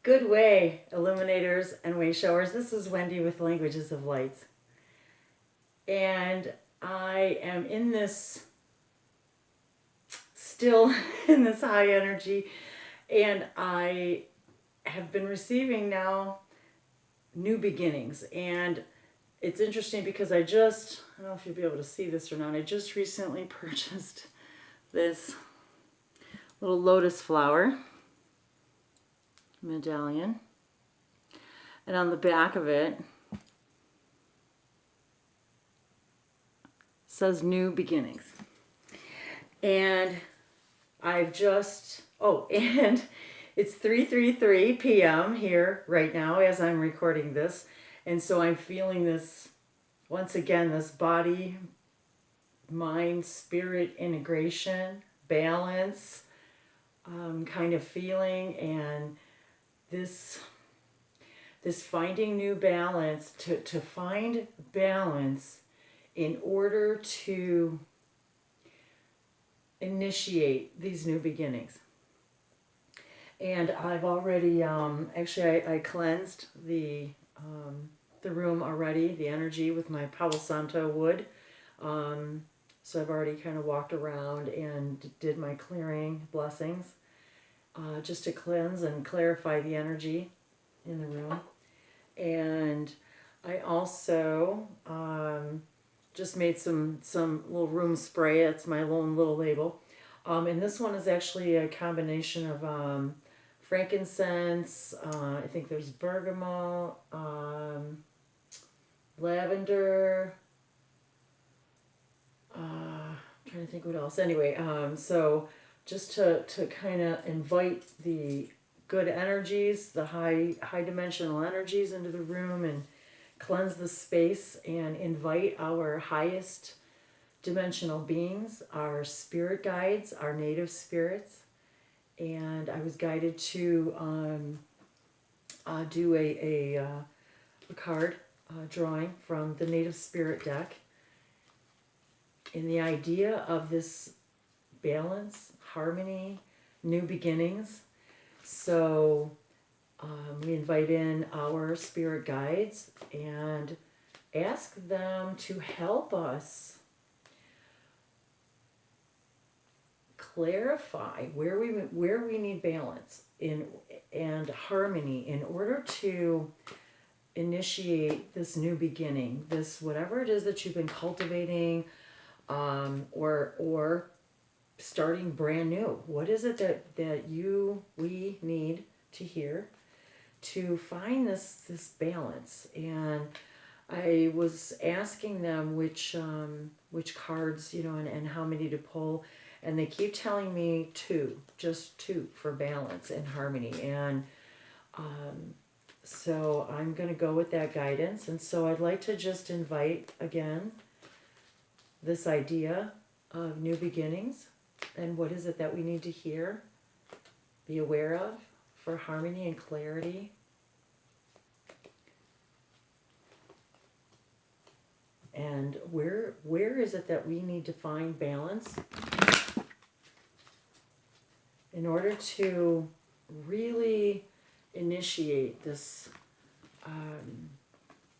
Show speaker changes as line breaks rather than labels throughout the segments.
Good way, illuminators and way showers. This is Wendy with Languages of Lights. And I am in this, still in this high energy, and I have been receiving now new beginnings. And it's interesting because I don't know if you'll be able to see this or not, I just recently purchased this little lotus flower medallion, and on the back of it says new beginnings. And I've just and it's 3:33 p.m. here right now as I'm recording this, and so I'm feeling this once again, this body mind spirit integration, balance kind of feeling, and this finding new balance, to find balance in order to initiate these new beginnings. And I've already actually I cleansed the room already, the energy, with my Palo Santo wood. So I've already kind of walked around and did my clearing blessings, just to cleanse and clarify the energy in the room. And I also just made some little room spray. It's my own little label. And this one is actually a combination of frankincense, I think there's bergamot, lavender, I'm trying to think what else. Anyway, so just to kind of invite the good energies, the high dimensional energies into the room, and cleanse the space and invite our highest dimensional beings, our spirit guides, our native spirits. And I was guided to do a card drawing from the native spirit deck, in the idea of this balance, harmony, new beginnings. So we invite in our spirit guides and ask them to help us clarify where we need balance and harmony in order to initiate this new beginning, this whatever it is that you've been cultivating, or starting brand new. What is it that we need to hear to find this balance? And I was asking them which cards, and how many to pull, and they keep telling me just two for balance and harmony. And so I'm going to go with that guidance. And so I'd like to just invite again this idea of new beginnings, and what is it that we need to hear, be aware of for harmony and clarity. And where is it that we need to find balance in order to really initiate this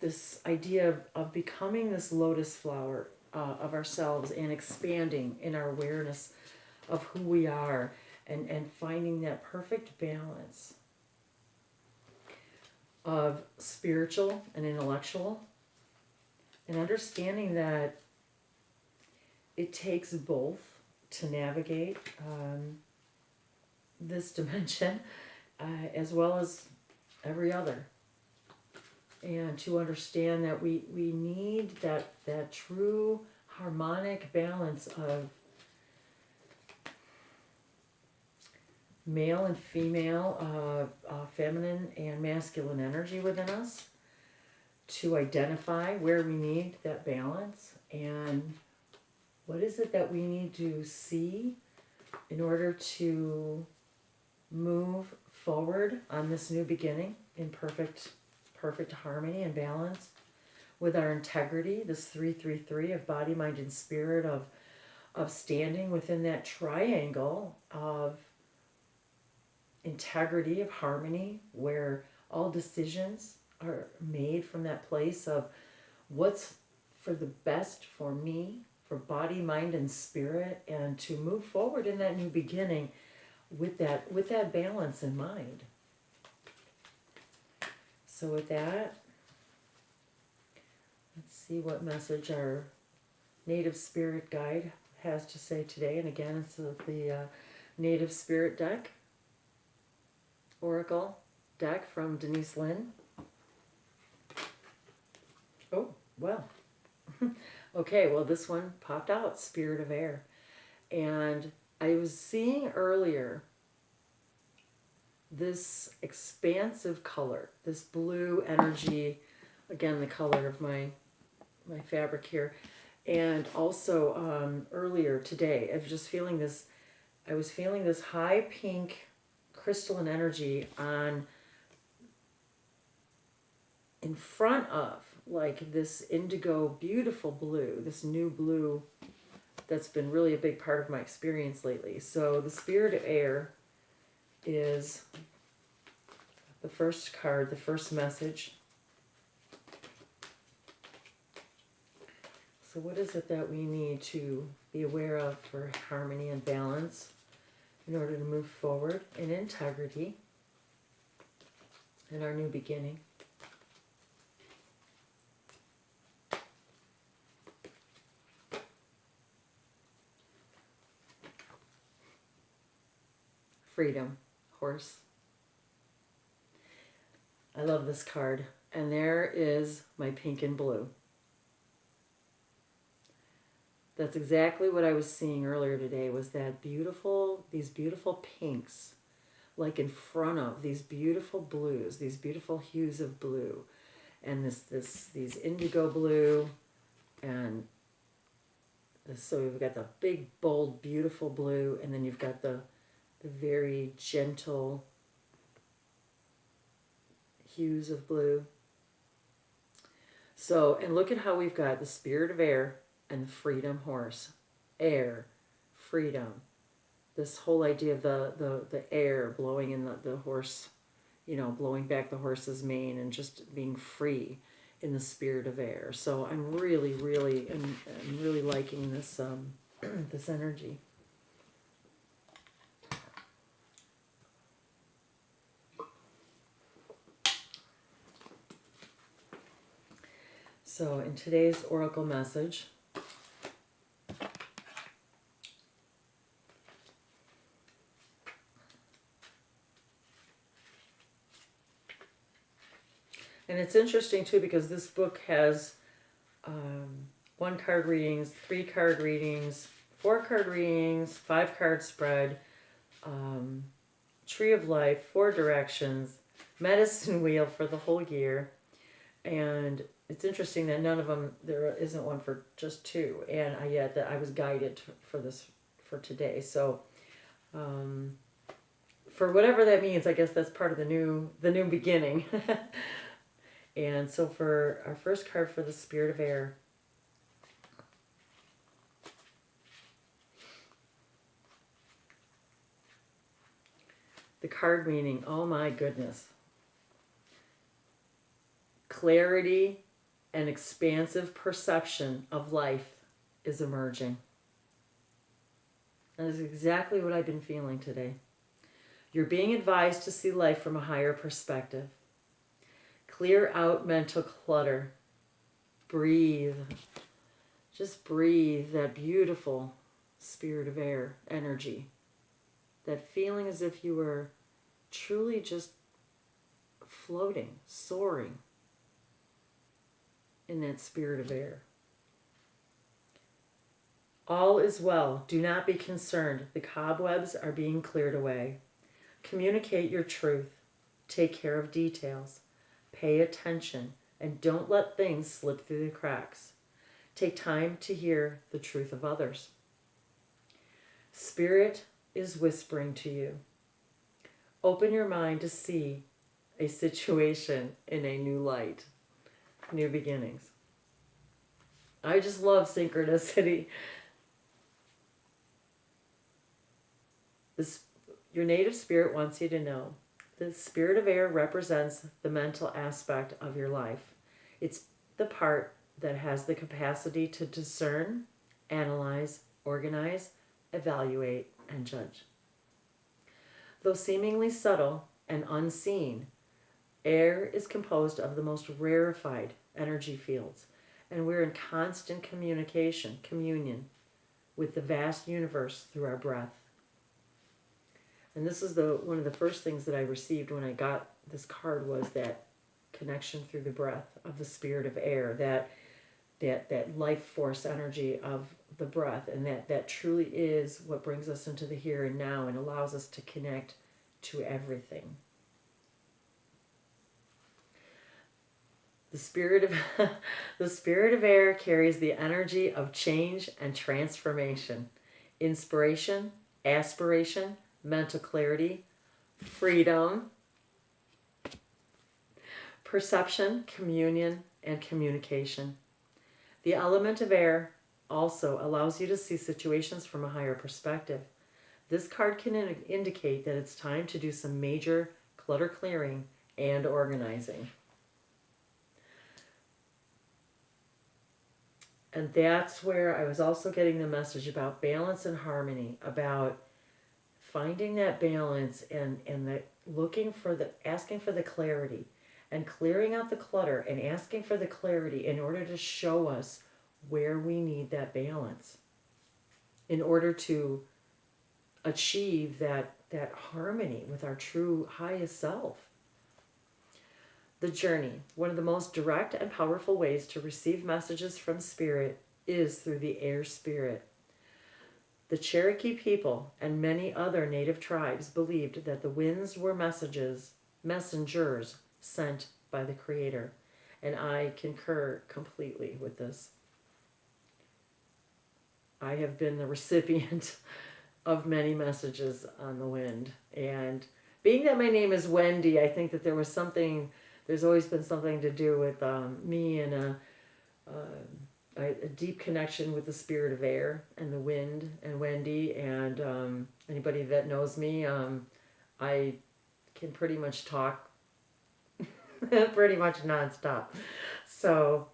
this idea of becoming this lotus flower of ourselves, and expanding in our awareness of who we are, and finding that perfect balance of spiritual and intellectual, and understanding that it takes both to navigate this dimension, as well as every other. And to understand that we need that true harmonic balance of male and female, feminine and masculine energy within us, to identify where we need that balance, and what is it that we need to see in order to move forward on this new beginning in perfect harmony and balance with our integrity, this 333 of body, mind, and spirit, of standing within that triangle of integrity, of harmony, where all decisions are made from that place of what's for the best for me, for body, mind, and spirit, and to move forward in that new beginning with that balance in mind. So with that, let's see what message our Native Spirit Guide has to say today. And again, it's the Native Spirit deck, Oracle deck from Denise Lynn. Oh, well. Okay, well, this one popped out, Spirit of Air. And I was seeing earlier this expansive color, this blue energy, again, the color of my fabric here. And also earlier today, I was just feeling this, I was feeling this high pink crystalline energy in front of, like, this indigo, beautiful blue, this new blue that's been really a big part of my experience lately. So the Spirit of Air is the first card, the first message. So what is it that we need to be aware of for harmony and balance in order to move forward in integrity in our new beginning? Freedom, horse. I love this card. And there is my pink and blue. That's exactly what I was seeing earlier today, was that these beautiful pinks, like in front of these beautiful blues, these beautiful hues of blue, and these indigo blue, and so you've got the big, bold, beautiful blue, and then you've got the very gentle hues of blue. So, and look at how we've got the Spirit of Air and the Freedom horse. Air, freedom. This whole idea of the air blowing in the horse, blowing back the horse's mane and just being free in the Spirit of Air. So I'm really liking this this energy. So in today's oracle message, and it's interesting too because this book has 1 card readings, 3 card readings, 4 card readings, 5 card spread, Tree of Life, 4 directions, medicine wheel for the whole year. And it's interesting that none of them, there isn't one for just 2, and yet that I was guided for this for today. So for whatever that means, I guess that's part of the new beginning. And so for our first card for the Spirit of Air, the card meaning, oh my goodness, clarity and expansive perception of life is emerging. That is exactly what I've been feeling today. You're being advised to see life from a higher perspective. Clear out mental clutter. Breathe. Just breathe that beautiful Spirit of Air energy. That feeling as if you were truly just floating, soaring in that Spirit of Air. All is well. Do not be concerned. The cobwebs are being cleared away. Communicate your truth. Take care of details. Pay attention and don't let things slip through the cracks. Take time to hear the truth of others. Spirit is whispering to you. Open your mind to see a situation in a new light. New beginnings. I just love synchronicity. This, Your native spirit wants you to know the spirit of air represents the mental aspect of your life. It's the part that has the capacity to discern, analyze, organize, evaluate, and judge. Though seemingly subtle and unseen, air is composed of the most rarefied energy fields, and we're in constant communion with the vast universe through our breath. And this is one of the first things that I received when I got this card was that connection through the breath of the spirit of air, that life force energy of the breath, and that truly is what brings us into the here and now and allows us to connect to everything. The spirit of air carries the energy of change and transformation, inspiration, aspiration, mental clarity, freedom, perception, communion, and communication. The element of air also allows you to see situations from a higher perspective. This card can indicate that it's time to do some major clutter clearing and organizing. And that's where I was also getting the message about balance and harmony, about finding that balance and asking for the clarity and clearing out the clutter and asking for the clarity in order to show us where we need that balance in order to achieve that harmony with our true highest self. The journey, one of the most direct and powerful ways to receive messages from spirit is through the air spirit. The Cherokee people and many other native tribes believed that the winds were messengers sent by the Creator, and I concur completely with this. I have been the recipient of many messages on the wind, and being that my name is Wendy, I think that there's always been something to do with me and a deep connection with the spirit of air and the wind and Wendy, and anybody that knows me, I can pretty much talk pretty much nonstop. So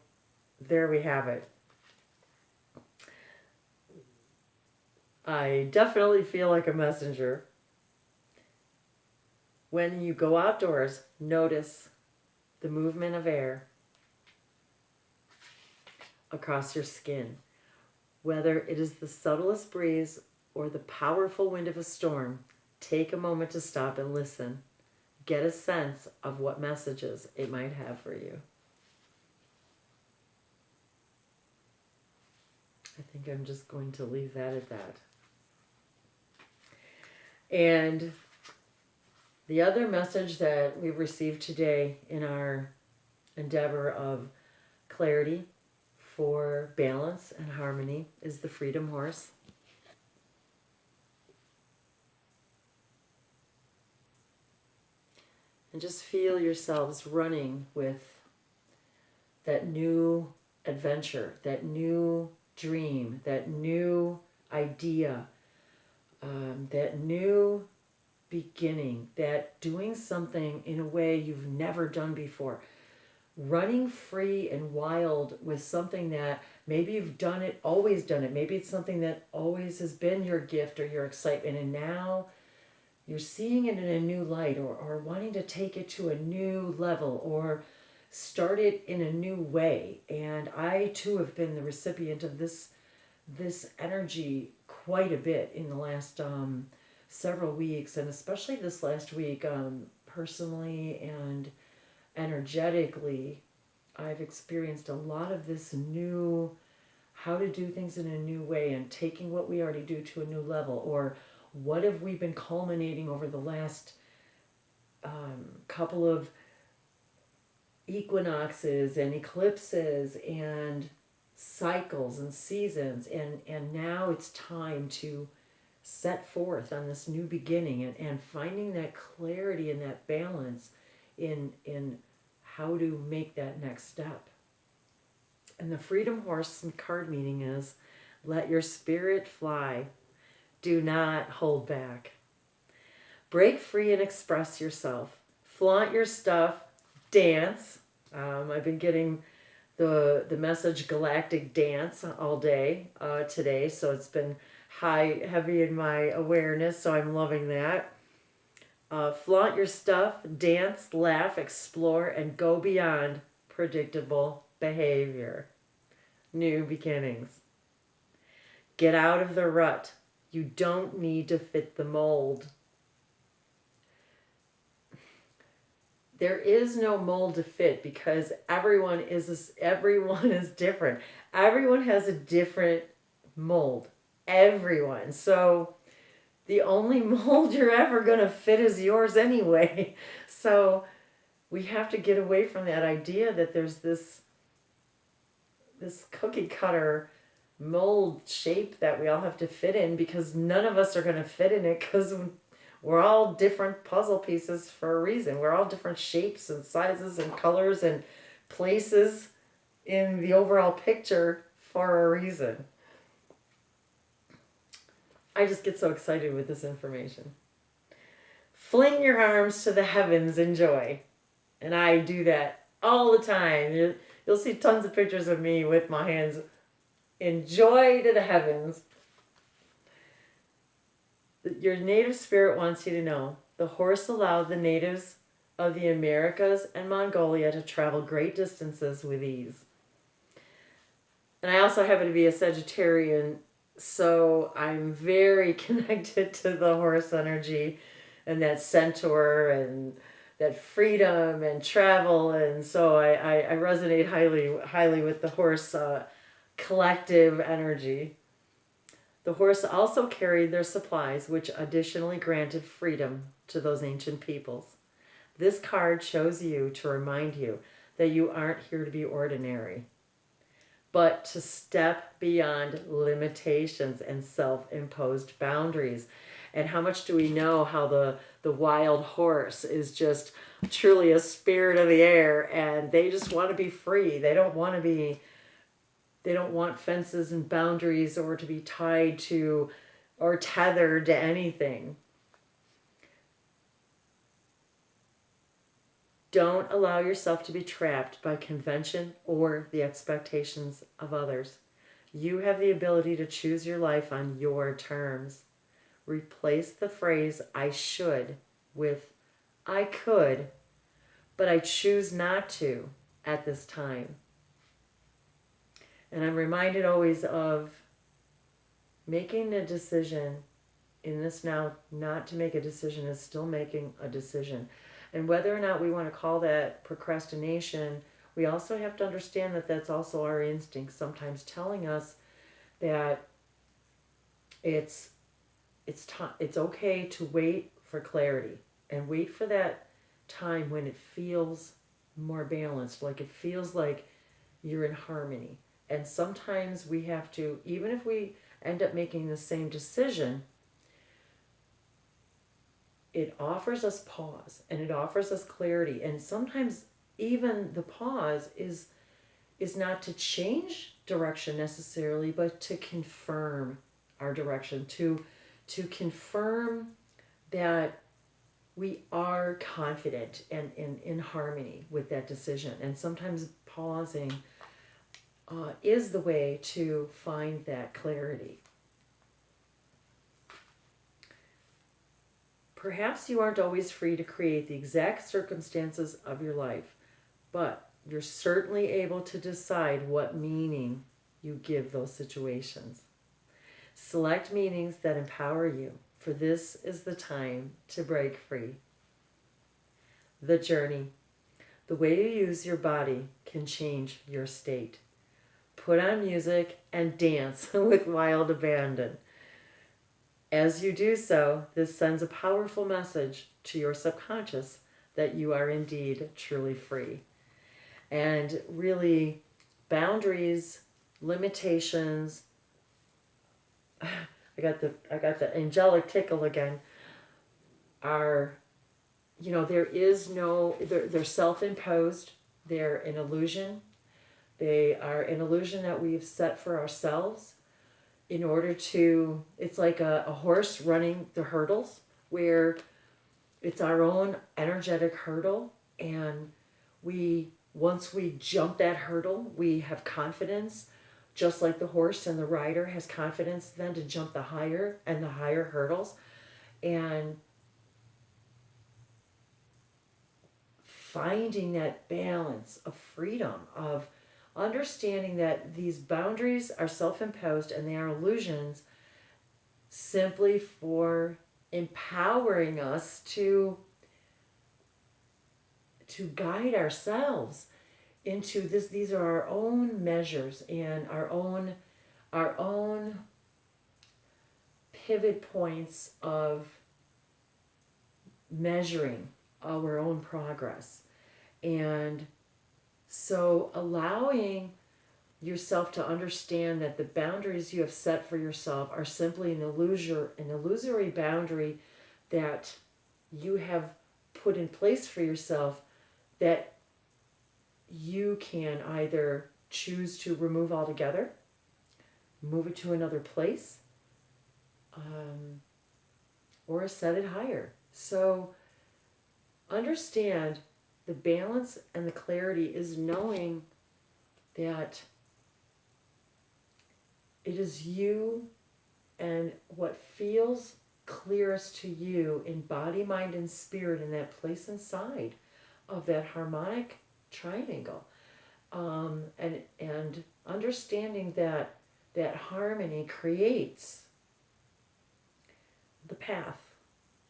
there we have it. I definitely feel like a messenger. When you go outdoors, notice the movement of air across your skin. Whether it is the subtlest breeze or the powerful wind of a storm, take a moment to stop and listen. Get a sense of what messages it might have for you. I think I'm just going to leave that at that. And the other message that we've received today in our endeavor of clarity for balance and harmony is the Freedom Horse. And just feel yourselves running with that new adventure, that new dream, that new idea, that new beginning, that doing something in a way you've never done before. Running free and wild with something that maybe you've always done it. Maybe it's something that always has been your gift or your excitement, and now you're seeing it in a new light, or wanting to take it to a new level or start it in a new way. And I too have been the recipient of this energy quite a bit in the last several weeks, and especially this last week, personally and energetically, I've experienced a lot of this new, how to do things in a new way and taking what we already do to a new level, or what have we been culminating over the last couple of equinoxes and eclipses and cycles and seasons, and now it's time to set forth on this new beginning, and finding that clarity and that balance in how to make that next step. And the Freedom Horse card meaning is, let your spirit fly. Do not hold back. Break free and express yourself. Flaunt your stuff. Dance. I've been getting the message Galactic dance all day today, so it's been heavy in my awareness, so I'm loving that. Flaunt your stuff, dance, laugh, explore, and go beyond predictable behavior. New beginnings. Get out of the rut. You don't need to fit the mold. There is no mold to fit because everyone is different. Everyone has a different mold. Everyone. So the only mold you're ever going to fit is yours anyway. So we have to get away from that idea that there's this cookie cutter mold shape that we all have to fit in, because none of us are going to fit in it, because we're all different puzzle pieces for a reason. We're all different shapes and sizes and colors and places in the overall picture for a reason. I just get so excited with this information. Fling your arms to the heavens in joy. And I do that all the time. You'll see tons of pictures of me with my hands in joy to the heavens. Your native spirit wants you to know the horse allowed the natives of the Americas and Mongolia to travel great distances with ease. And I also happen to be a Sagittarian, so I'm very connected to the horse energy and that centaur and that freedom and travel. And so I resonate highly with the horse collective energy. The horse also carried their supplies, which additionally granted freedom to those ancient peoples. This card shows you to remind you that you aren't here to be ordinary, but to step beyond limitations and self-imposed boundaries. And how much do we know how the wild horse is just truly a spirit of the air, and they just want to be free. They don't want fences and boundaries or to be tied to or tethered to anything. Don't allow yourself to be trapped by convention or the expectations of others. You have the ability to choose your life on your terms. Replace the phrase I should with I could, but I choose not to at this time. And I'm reminded always of making a decision in this now. Not to make a decision is still making a decision. And whether or not we want to call that procrastination, we also have to understand that that's also our instinct sometimes telling us that it's okay to wait for clarity and wait for that time when it feels more balanced, like it feels like you're in harmony. And sometimes we have to, even if we end up making the same decision, it offers us pause and it offers us clarity. And sometimes even the pause is not to change direction necessarily, but to confirm our direction, to confirm that we are confident and in harmony with that decision. And sometimes pausing is the way to find that clarity. Perhaps you aren't always free to create the exact circumstances of your life, but you're certainly able to decide what meaning you give those situations. Select meanings that empower you, for this is the time to break free. The journey. The way you use your body can change your state. Put on music and dance with wild abandon. As you do so, this sends a powerful message to your subconscious that you are indeed truly free. And really, boundaries, limitations, I got the angelic tickle again, are, there is no, they're self-imposed, they're an illusion. They are an illusion that we've set for ourselves in order to, it's like a horse running the hurdles where it's our own energetic hurdle, and once we jump that hurdle, we have confidence, just like the horse and the rider has confidence then to jump the higher and the higher hurdles. And finding that balance of freedom, of understanding that these boundaries are self-imposed and they are illusions simply for empowering us to guide ourselves into this. These are our own measures and our own pivot points of measuring our own progress. And so allowing yourself to understand that the boundaries you have set for yourself are simply an illusory boundary that you have put in place for yourself, that you can either choose to remove altogether, move it to another place, or set it higher. So understand the balance and the clarity is knowing that it is you and what feels clearest to you in body, mind, and spirit in that place inside of that harmonic triangle. And understanding that that harmony creates the path,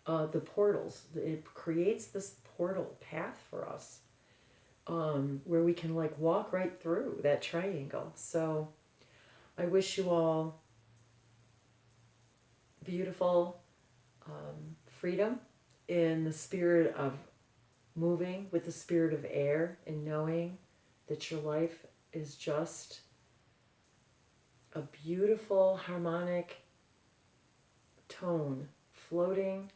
the portals. It creates this portal path for us, where we can like walk right through that triangle. So I wish you all beautiful freedom in the spirit of moving with the spirit of air, and knowing that your life is just a beautiful harmonic tone floating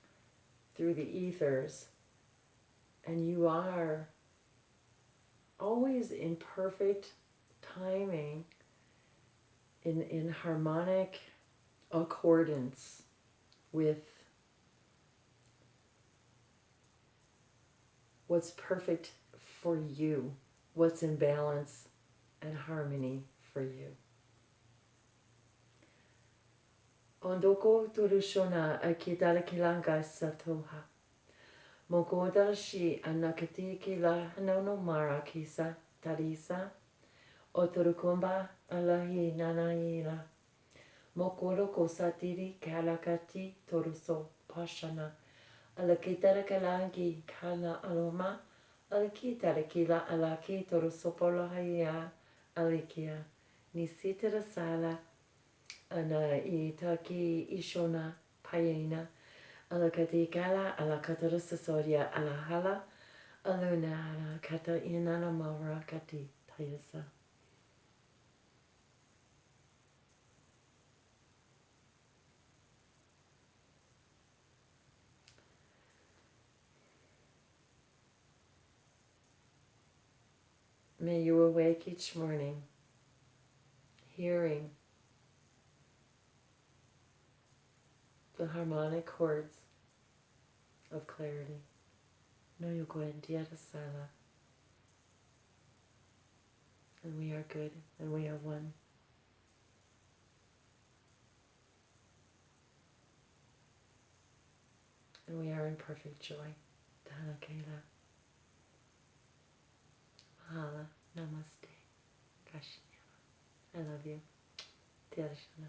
through the ethers, and you are always in perfect timing, in harmonic accordance with what's perfect for you, what's in balance and harmony for you. Ondoko turushona akitara kilanga satoha. Mokodara shi anakati kila hanono mara kisa tarisa. Oturukumba alahi nanaila. Mokoro kosatiri kalakati toruso pashana. Alakitara kalangi kana aloma. Alakitara kila alaki toruso polahaya alikia. Nisitara sala. Ana itaki ishona payena. Alakati kala alakatara sasoria alahala. Aluna kata inana maura kati tayasa. May you awake each morning, hearing the harmonic chords of clarity. No yuguentiara sala. And we are good, and we are one. And we are in perfect joy. Dana Kela. Mahala. Namaste. Kashinyama. I love you. Tiarashana.